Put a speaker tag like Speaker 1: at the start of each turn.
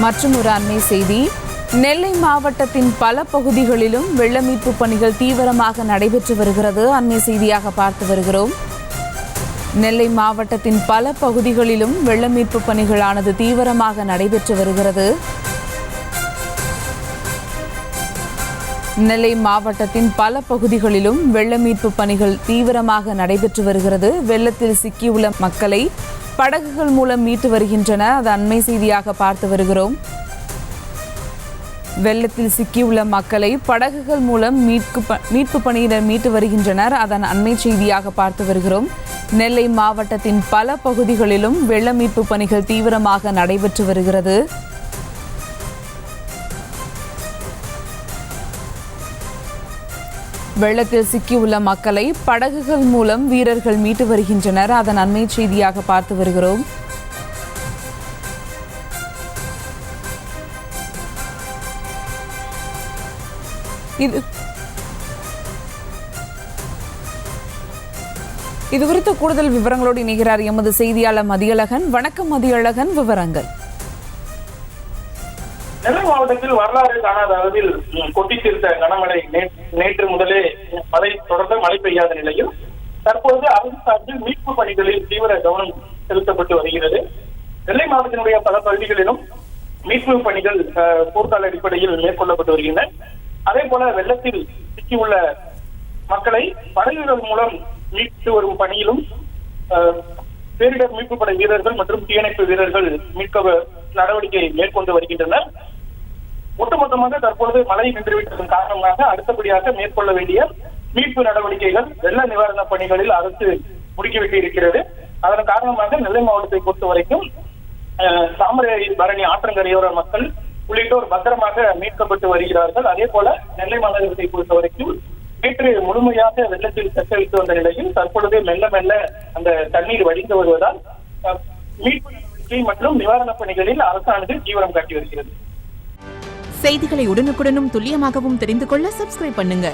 Speaker 1: மற்றும் ஒரு அண்மை செய்தி. நெல்லை மாவட்டத்தின் பல பகுதிகளிலும் வெள்ள மீட்பு பணிகள் தீவிரமாக நடைபெற்று வருகிறது. அண்மை செய்தியாக பார்த்து வருகிறோம். நெல்லை மாவட்டத்தின் பல பகுதிகளிலும் வெள்ள மீட்பு பணிகளானது தீவிரமாக நடைபெற்று வருகிறது. நெல்லை மாவட்டத்தின் பல பகுதிகளிலும் வெள்ள மீட்பு பணிகள் தீவிரமாக நடைபெற்று வருகிறது. வெள்ளத்தில் சிக்கியுள்ள மக்களை படகுகள் மூலம் மீட்டு வருகின்றன. அது அண்மை செய்தியாக பார்த்து வருகிறோம். வெள்ளத்தில் சிக்கியுள்ள மக்களை படகுகள் மூலம் மீட்பு பணியினர் மீட்டு வருகின்றனர். அதன் அண்மை செய்தியாக பார்த்து வருகிறோம். நெல்லை மாவட்டத்தின் பல பகுதிகளிலும் வெள்ள மீட்பு பணிகள் தீவிரமாக நடைபெற்று வருகிறது. வெள்ளத்தில் சிக்கியுள்ள மக்களை படகுகள் மூலம் வீரர்கள் மீட்டு வருகின்றனர். அதன் அண்மை செய்தியாக பார்த்து வருகிறோம். இது குறித்த கூடுதல் விவரங்களோடு இணைகிறார் எமது செய்தியாளர் மதியழகன். வணக்கம் மதியழகன், விவரங்கள்.
Speaker 2: நெல்லை மாவட்டத்தில் வரலாறு காணாத அளவில் கொட்டி தீர்த்த கனமழை நேற்று முதலே தொடர்ந்து மழை பெய்யாத நிலையில் தற்போது அரசு சார்பில் மீட்பு பணிகளில் தீவிர கவனம் செலுத்தப்பட்டு வருகிறது. நெல்லை மாவட்டத்தினுடைய பல பகுதிகளிலும் மீட்பு பணிகள் போர்க்கால அடிப்படையில் மேற்கொள்ளப்பட்டு வருகின்றன. அதே போல வெள்ளத்தில் சிக்கியுள்ள மக்களை படகுகள் மூலம் மீட்டு வரும் பணியிலும் பேரிடர் மீட்பு படை வீரர்கள் மற்றும் தீயணைப்பு வீரர்கள் மீட்க நடவடிக்கை மேற்கொண்டு வருகின்றனர். ஒட்டுமொத்தமாக தற்பொழுது மழை நின்றுவிட்டதன் காரணமாக அடுத்தபடியாக மேற்கொள்ள வேண்டிய மீட்பு நடவடிக்கைகள் வெள்ள நிவாரண பணிகளில் அரசு முடுக்கிவிட்டு இருக்கிறது. அதன் காரணமாக நெல்லை மாவட்டத்தை பொறுத்த வரைக்கும் தாமிரபரணி ஆற்றங்கரையோர மக்கள் உள்ளிட்டோர் பத்திரமாக மீட்கப்பட்டு வருகிறார்கள். அதே போல நெல்லை மாநகரத்தை பொறுத்த வரைக்கும் நேற்று முழுமையாக வெள்ளத்தில் தத்தளித்து வந்த நிலையில் தற்பொழுது மெல்ல மெல்ல அந்த தண்ணீர் வடிந்து வருவதால் மீட்பு நடவடிக்கை மற்றும் நிவாரணப் பணிகளில் அரசானது தீவிரம் காட்டி வருகிறது.
Speaker 3: செய்திகளை உடனுக்குடனும் துல்லியமாகவும் தெரிந்து கொள்ள சப்ஸ்கிரைப் பண்ணுங்க.